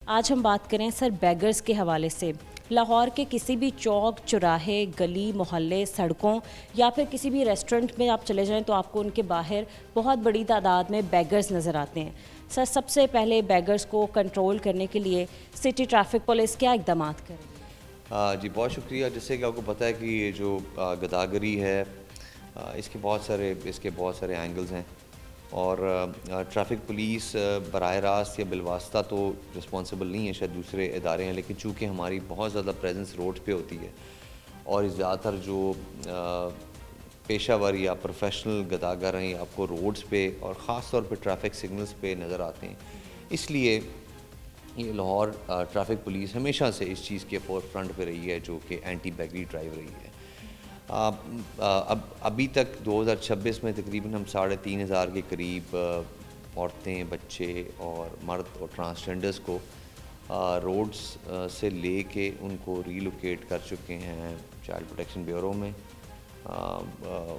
آج ہم بات کریں سر بیگرز کے حوالے سے. لاہور کے کسی بھی چوک چوراہے گلی محلے سڑکوں یا پھر کسی بھی ریسٹورنٹ میں آپ چلے جائیں تو آپ کو ان کے باہر بہت بڑی تعداد میں بیگرز نظر آتے ہیں. سر سب سے پہلے بیگرز کو کنٹرول کرنے کے لیے سٹی ٹریفک پولیس کیا اقدامات کرے گی؟ جی بہت شکریہ. جیسے کہ آپ کو پتہ ہے کہ یہ جو گداگری ہے اس کے بہت سارے اینگلز ہیں اور ٹریفک پولیس براہ راست یا بالواسطہ تو رسپانسبل نہیں ہے, شاید دوسرے ادارے ہیں, لیکن چونکہ ہماری بہت زیادہ پریزنس روڈ پہ ہوتی ہے اور زیادہ تر جو پیشہ ور یا پروفیشنل گداگر ہیں آپ کو روڈز پہ اور خاص طور پہ ٹریفک سگنلز پہ نظر آتے ہیں. اس لیے یہ لاہور ٹریفک پولیس ہمیشہ سے اس چیز کے فور فرنٹ پہ رہی ہے جو کہ اینٹی بیگری ڈرائیو رہی ہے. ابھی تک 2026 میں تقریباً ہم 3,500 کے قریب عورتیں, بچے اور مرد اور ٹرانسجینڈرز کو روڈز سے لے کے ان کو ریلوکیٹ کر چکے ہیں چائلڈ پروٹیکشن بیورو میں,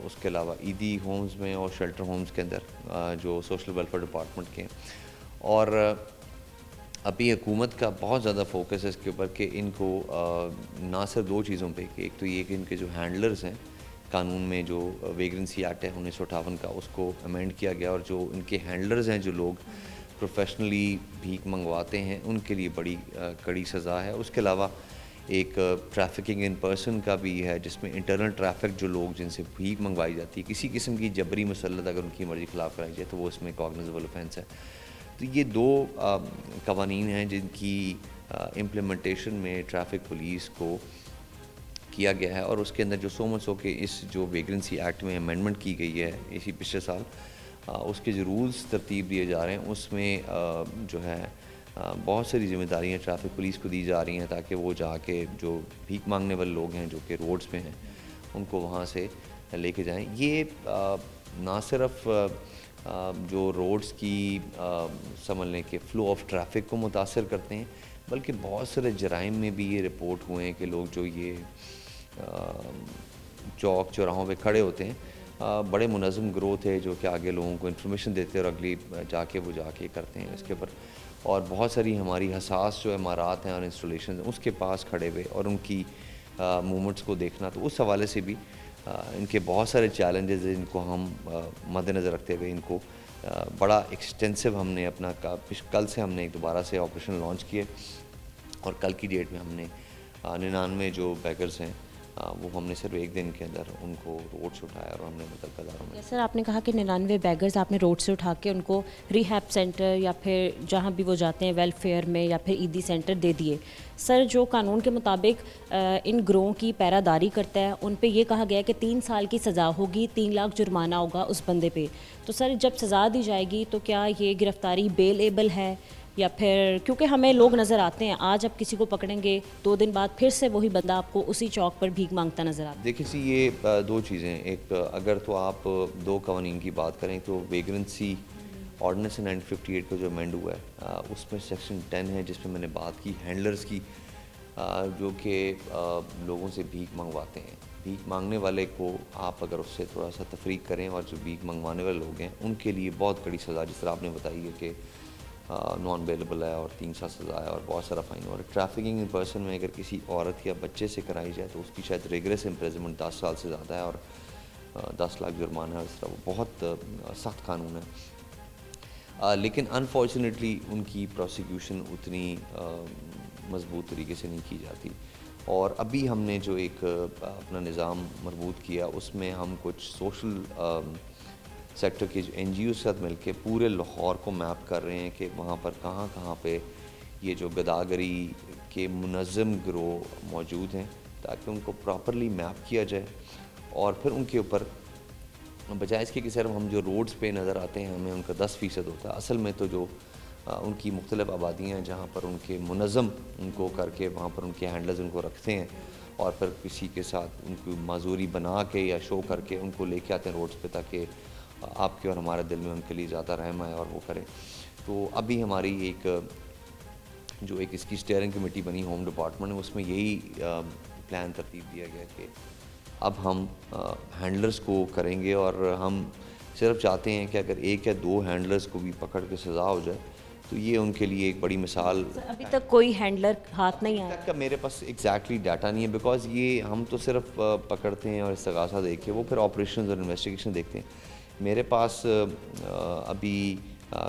اس کے علاوہ ایدی ہومز میں اور شیلٹر ہومز کے اندر جو سوشل ویلفیئر ڈپارٹمنٹ کے ہیں. اور ابھی حکومت کا بہت زیادہ فوکس ہے اس کے اوپر کہ ان کو نہ صرف 2 چیزوں پہ, کہ ایک تو یہ کہ ان کے جو ہینڈلرز ہیں قانون میں جو ویگرنسی ایکٹ ہے 1958 کا اس کو امینڈ کیا گیا, اور جو ان کے ہینڈلرز ہیں جو لوگ پروفیشنلی بھیک منگواتے ہیں ان کے لیے بڑی کڑی سزا ہے. اس کے علاوہ ایک ٹریفکنگ ان پرسن کا بھی ہے جس میں انٹرنل ٹریفک جو لوگ جن سے بھیک منگوائی جاتی ہے, کسی قسم کی جبری مسلط اگر ان کی مرضی خلاف کرائی جائے تو وہ اس میں کاگنیزیبل اوفینس ہے. تو یہ 2 قوانین ہیں جن کی امپلیمنٹیشن میں ٹریفک پولیس کو کیا گیا ہے, اور اس کے اندر جو سو کہ اس جو ویگرنسی ایکٹ میں امینڈمنٹ کی گئی ہے اسی پچھلے سال, اس کے جو رولز ترتیب دیے جا رہے ہیں اس میں جو ہے بہت ساری ذمہ داریاں ٹریفک پولیس کو دی جا رہی ہیں تاکہ وہ جا کے جو بھیک مانگنے والے لوگ ہیں جو کہ روڈز پہ ہیں ان کو وہاں سے لے کے جائیں. یہ نہ صرف جو روڈز کی سمجھ لیں کہ فلو آف ٹریفک کو متاثر کرتے ہیں, بلکہ بہت سارے جرائم میں بھی یہ رپورٹ ہوئے ہیں کہ لوگ جو یہ چوک چوراہوں پہ کھڑے ہوتے ہیں بڑے منظم گروہ تھے جو کہ آگے لوگوں کو انفارمیشن دیتے اور اگلی جا کے کرتے ہیں اس کے اوپر. اور بہت ساری ہماری حساس جو عمارات ہیں اور انسٹالیشنز ہیں اس کے پاس کھڑے ہوئے اور ان کی موومنٹس کو دیکھنا, تو اس حوالے سے بھی ان کے بہت سارے چیلنجز ہیں جن کو ہم مد نظر رکھتے ہوئے ان کو بڑا ایکسٹینسو ہم نے اپنا کل سے ہم نے دوبارہ سے آپریشن لانچ کیے, اور کل کی ڈیٹ میں ہم نے 99 جو بیگرز ہیں وہ ہم نے صرف 1 دن کے اندر ان کو روڈ سے اٹھایا اور ہم نے متعلقہ اداروں میں. سر آپ نے کہا کہ 99 بیگرز آپ نے روڈ سے اٹھا کے ان کو ریہیب سینٹر یا پھر جہاں بھی وہ جاتے ہیں ویلفیئر میں یا پھر ایدی سینٹر دے دیے. سر جو قانون کے مطابق ان گروہوں کی پیراداری کرتا ہے ان پہ یہ کہا گیا ہے کہ 3 سال کی سزا ہوگی, 3 لاکھ جرمانہ ہوگا اس بندے پہ. تو سر جب سزا دی جائے گی تو کیا یہ گرفتاری بیلیبل ہے, یا پھر کیونکہ ہمیں لوگ نظر آتے ہیں آج آپ کسی کو پکڑیں گے 2 دن بعد پھر سے وہی بندہ آپ کو اسی چوک پر بھیک مانگتا نظر آتا ہے. دیکھیں سی یہ 2 چیزیں, ایک اگر تو آپ 2 قوانین کی بات کریں تو ویگرنسی آرڈیننس 1958 کا جو امینڈ ہوا ہے اس میں سیکشن 10 ہے جس میں میں نے بات کی ہینڈلرز کی, جو کہ لوگوں سے بھیک منگواتے ہیں. بھیک مانگنے والے کو آپ اگر اس سے تھوڑا سا تفریق کریں, اور جو بھیک منگوانے والے لوگ ہیں ان کے لیے بہت کڑی سزا, جس طرح آپ نے بتائی ہے کہ نان بیلیبل ہے اور 3 سال سزا ہے اور بہت سارا فائن. اور ٹریفکنگ ان پرسن میں اگر کسی عورت یا بچے سے کرائی جائے تو اس کی شاید ریگریس امپریزمنٹ 10 سال سے زیادہ ہے اور 10 لاکھ جرمانہ ہے. اس طرح وہ بہت سخت قانون ہے, لیکن انفارچونیٹلی ان کی پروسیکیوشن اتنی مضبوط طریقے سے نہیں کی جاتی. اور ابھی ہم نے جو ایک اپنا نظام مربوط کیا اس میں ہم کچھ سوشل سیکٹر کے جو این جی او کے ساتھ مل کے پورے لاہور کو میپ کر رہے ہیں کہ وہاں پر کہاں پہ یہ جو گداگری کے منظم گروہ موجود ہیں, تاکہ ان کو پراپرلی میپ کیا جائے. اور پھر ان کے اوپر بجائے اس کے کہ صرف ہم جو روڈز پہ نظر آتے ہیں ہمیں ان کا 10% ہوتا ہے, اصل میں تو جو ان کی مختلف آبادیاں ہیں جہاں پر ان کے منظم ان کو کر کے وہاں پر ان کے ہینڈلرز ان کو رکھتے ہیں اور پھر کسی کے ساتھ ان کی معذوری بنا کے یا شو کر کے ان کو لے کے آتے ہیں روڈز پہ تاکہ آپ کے اور ہمارے دل میں ان کے لیے زیادہ رحم آئے اور وہ کریں. تو ابھی ہماری ایک اس کی اسٹیئرنگ کمیٹی بنی ہوم ڈپارٹمنٹ میں, اس میں یہی پلان ترتیب دیا گیا کہ اب ہم ہینڈلرز کو کریں گے, اور ہم صرف چاہتے ہیں کہ اگر 1 یا 2 ہینڈلرز کو بھی پکڑ کے سزا ہو جائے تو یہ ان کے لیے ایک بڑی مثال. ابھی تک کوئی ہینڈلر ہاتھ نہیں آیا؟ تک کا میرے پاس ایگزیکٹلی ڈاٹا نہیں ہے، بیکاز یہ ہم تو صرف پکڑتے ہیں اور استغاثہ دیکھ کے وہ پھر آپریشنز اور انویسٹیگیشن دیکھتے ہیں. میرے پاس ابھی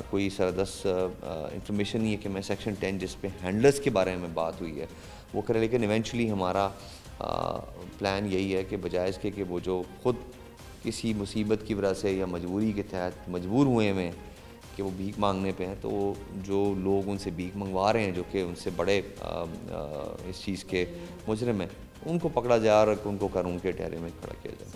کوئی سردست انفارمیشن نہیں ہے کہ میں سیکشن 10 جس پہ ہینڈلرس کے بارے میں بات ہوئی ہے وہ کریں، لیکن ایونچولی ہمارا پلان یہی ہے کہ بجائے اس کے کہ وہ جو خود کسی مصیبت کی وجہ سے یا مجبوری کے تحت مجبور ہوئے ہیں کہ وہ بھیک مانگنے پہ ہیں، تو جو لوگ ان سے بھیک منگوا رہے ہیں جو کہ ان سے بڑے اس چیز کے مجرم ہیں، ان کو پکڑا جائے اور ان کو قانون کے ٹھہرے میں کھڑا کیا جائے.